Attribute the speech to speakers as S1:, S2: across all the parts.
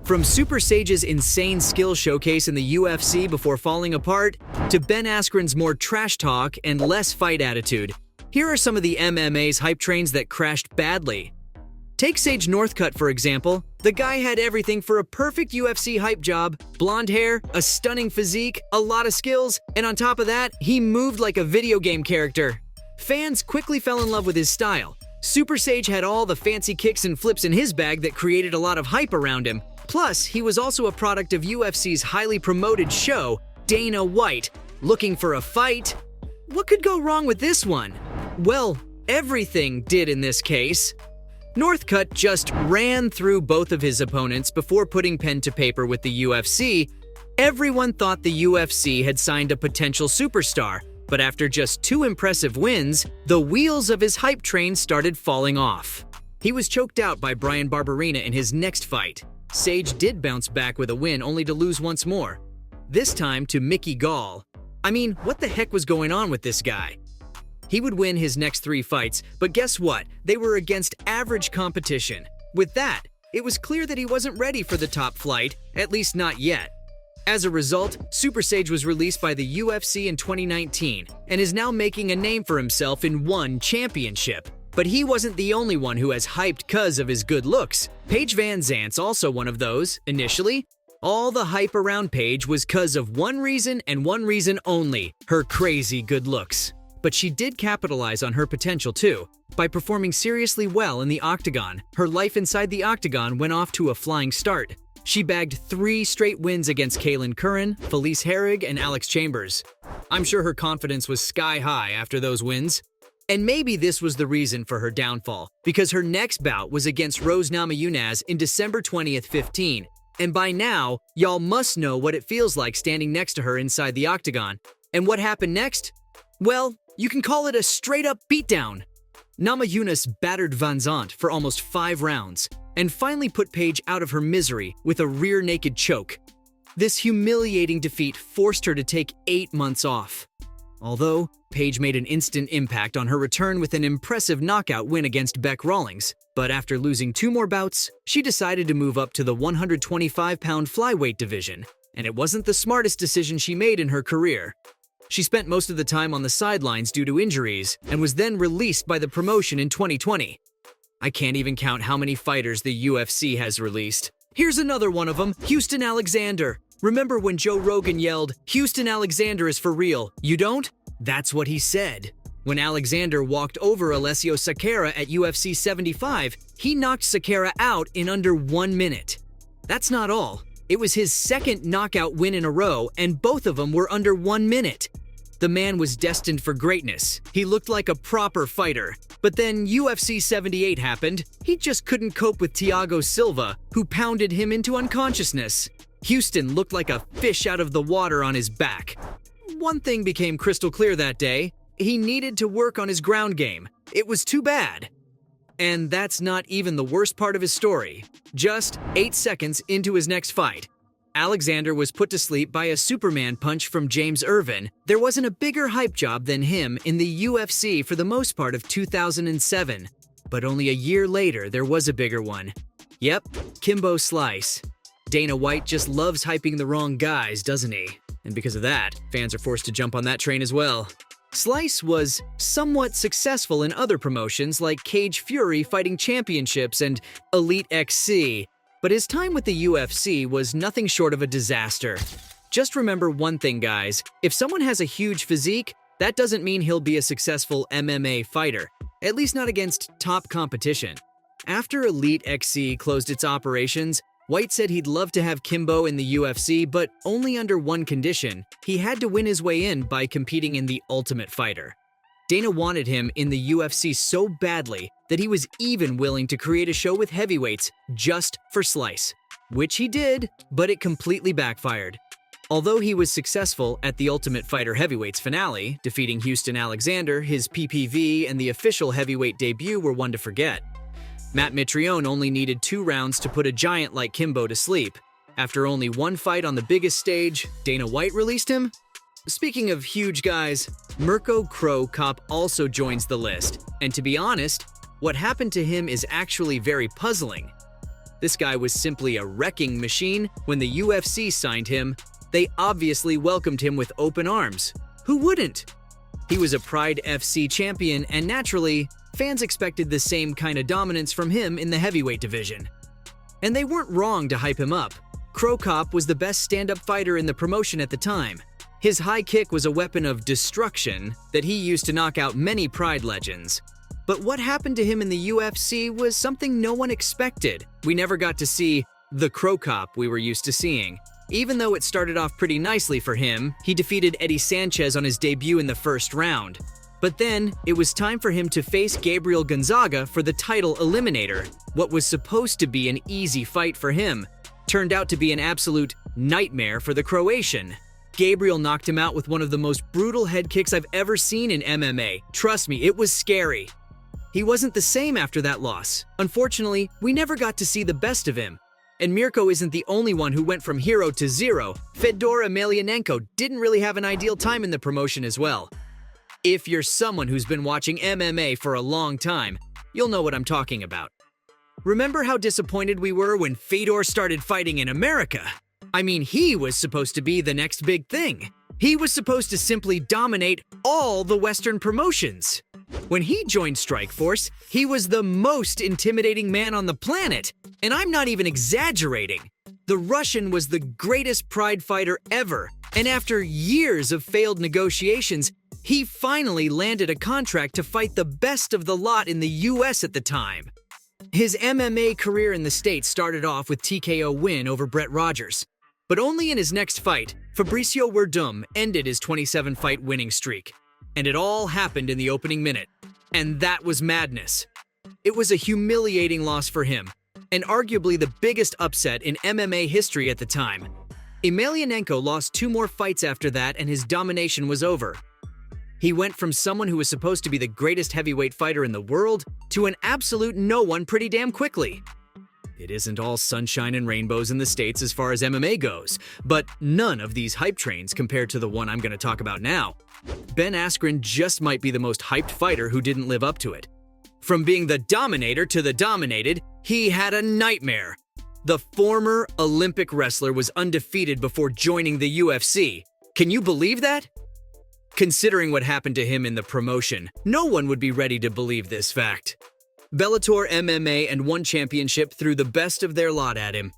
S1: From Super Sage's insane skill showcase in the UFC before falling apart, to Ben Askren's more trash talk and less fight attitude, here are some of the MMA's hype trains that crashed badly. Take Sage Northcutt, for example. The guy had everything for a perfect UFC hype job: blonde hair, a stunning physique, a lot of skills, and on top of that, he moved like a video game character. Fans quickly fell in love with his style. Super Sage had all the fancy kicks and flips in his bag that created a lot of hype around him. Plus, he was also a product of UFC's highly promoted show, Dana White. Looking for a fight? What could go wrong with this one? Well, everything did in this case. Northcutt just ran through both of his opponents before putting pen to paper with the UFC. Everyone thought the UFC had signed a potential superstar, but after just 2 impressive wins, the wheels of his hype train started falling off. He was choked out by Brian Barberena in his next fight. Sage did bounce back with a win, only to lose once more. This time to Mickey Gall. I mean, what the heck was going on with this guy? He would win his next 3 fights, but guess what? They were against average competition. With that, it was clear that he wasn't ready for the top flight, at least not yet. As a result, Super Sage was released by the UFC in 2019 and is now making a name for himself in one championship. But he wasn't the only one who has hyped cuz of his good looks. Paige Van Zant's also one of those, initially. All the hype around Paige was cuz of one reason and one reason only: her crazy good looks. But she did capitalize on her potential too. By performing seriously well in the octagon, her life inside the octagon went off to a flying start. She bagged 3 straight wins against Kaylin Curran, Felice Herrig, and Alex Chambers. I'm sure her confidence was sky high after those wins. And maybe this was the reason for her downfall, because her next bout was against Rose Namajunas in December 20th, 15. And by now, y'all must know what it feels like standing next to her inside the octagon. And what happened next? Well, you can call it a straight-up beatdown. Namajunas battered Van Zant for almost 5 rounds, and finally put Paige out of her misery with a rear-naked choke. This humiliating defeat forced her to take 8 months off. Although, Paige made an instant impact on her return with an impressive knockout win against Bec Rawlings, but after losing 2 more bouts, she decided to move up to the 125-pound flyweight division, and it wasn't the smartest decision she made in her career. She spent most of the time on the sidelines due to injuries and was then released by the promotion in 2020. I can't even count how many fighters the UFC has released. Here's another one of them, Houston Alexander. Remember when Joe Rogan yelled, "Houston Alexander is for real, you don't?" That's what he said. When Alexander walked over Alessio Sakara at UFC 75, he knocked Sakara out in under 1 minute. That's not all. It was his second knockout win in a row, and both of them were under 1 minute. The man was destined for greatness. He looked like a proper fighter. But then UFC 78 happened. He just couldn't cope with Thiago Silva, who pounded him into unconsciousness. Houston looked like a fish out of the water on his back. One thing became crystal clear that day. He needed to work on his ground game. It was too bad. And that's not even the worst part of his story. Just 8 seconds into his next fight, Alexander was put to sleep by a Superman punch from James Irvin. There wasn't a bigger hype job than him in the UFC for the most part of 2007. But only a year later, there was a bigger one. Yep, Kimbo Slice. Dana White just loves hyping the wrong guys, doesn't he? And because of that, fans are forced to jump on that train as well. Slice was somewhat successful in other promotions like Cage Fury Fighting Championships and Elite XC, but his time with the UFC was nothing short of a disaster. Just remember one thing, guys. If someone has a huge physique, that doesn't mean he'll be a successful MMA fighter, at least not against top competition. After Elite XC closed its operations, White said he'd love to have Kimbo in the UFC, but only under one condition. He had to win his way in by competing in The Ultimate Fighter. Dana wanted him in the UFC so badly that he was even willing to create a show with heavyweights just for Slice. Which he did, but it completely backfired. Although he was successful at the Ultimate Fighter Heavyweights finale, defeating Houston Alexander, his PPV and the official heavyweight debut were one to forget. Matt Mitrione only needed 2 rounds to put a giant like Kimbo to sleep. After only 1 fight on the biggest stage, Dana White released him? Speaking of huge guys, Mirko Cro Cop also joins the list. And to be honest, what happened to him is actually very puzzling. This guy was simply a wrecking machine. When the UFC signed him, they obviously welcomed him with open arms. Who wouldn't? He was a Pride FC champion, and naturally, fans expected the same kind of dominance from him in the heavyweight division. And they weren't wrong to hype him up. Crow Cop was the best stand-up fighter in the promotion at the time. His high kick was a weapon of destruction that he used to knock out many Pride legends. But what happened to him in the UFC was something no one expected. We never got to see the Crow Cop we were used to seeing. Even though it started off pretty nicely for him, he defeated Eddie Sanchez on his debut in the first round. But then, it was time for him to face Gabriel Gonzaga for the title eliminator. What was supposed to be an easy fight for him turned out to be an absolute nightmare for the Croatian. Gabriel knocked him out with one of the most brutal head kicks I've ever seen in MMA. Trust me, it was scary. He wasn't the same after that loss. Unfortunately, we never got to see the best of him. And Mirko isn't the only one who went from hero to zero. Fedor Emelianenko didn't really have an ideal time in the promotion as well. If you're someone who's been watching MMA for a long time, you'll know what I'm talking about. Remember how disappointed we were when Fedor started fighting in America? I mean, he was supposed to be the next big thing. He was supposed to simply dominate all the Western promotions. When he joined Strikeforce, he was the most intimidating man on the planet. And I'm not even exaggerating. The Russian was the greatest Pride fighter ever. And after years of failed negotiations, he finally landed a contract to fight the best of the lot in the US at the time. His MMA career in the States started off with TKO win over Brett Rogers. But only in his next fight, Fabricio Werdum ended his 27-fight winning streak. And it all happened in the opening minute. And that was madness. It was a humiliating loss for him, and arguably the biggest upset in MMA history at the time. Emelianenko lost 2 more fights after that, and his domination was over. He went from someone who was supposed to be the greatest heavyweight fighter in the world to an absolute no one pretty damn quickly. It isn't all sunshine and rainbows in the States as far as MMA goes, but none of these hype trains compared to the one I'm going to talk about now. Ben Askren just might be the most hyped fighter who didn't live up to it. From being the dominator to the dominated, he had a nightmare. The former Olympic wrestler was undefeated before joining the UFC. Can you believe that? Considering what happened to him in the promotion, no one would be ready to believe this fact. Bellator MMA and One Championship threw the best of their lot at him.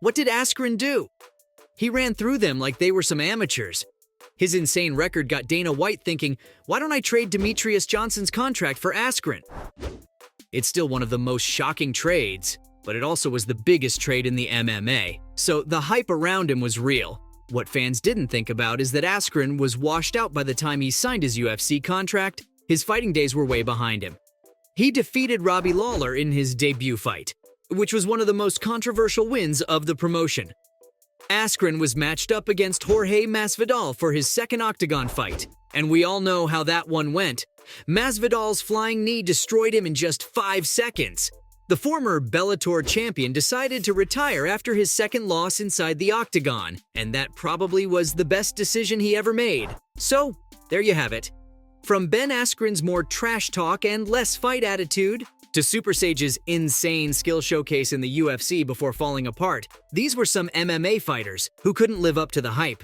S1: What did Askren do? He ran through them like they were some amateurs. His insane record got Dana White thinking, why don't I trade Demetrius Johnson's contract for Askren? It's still one of the most shocking trades, but it also was the biggest trade in the MMA, so the hype around him was real. What fans didn't think about is that Askren was washed out by the time he signed his UFC contract. His fighting days were way behind him. He defeated Robbie Lawler in his debut fight, which was one of the most controversial wins of the promotion. Askren was matched up against Jorge Masvidal for his second octagon fight, and we all know how that one went. Masvidal's flying knee destroyed him in just 5 seconds. The former Bellator champion decided to retire after his second loss inside the octagon, and that probably was the best decision he ever made. So, there you have it. From Ben Askren's more trash talk and less fight attitude, to Super Sage's insane skill showcase in the UFC before falling apart, these were some MMA fighters who couldn't live up to the hype.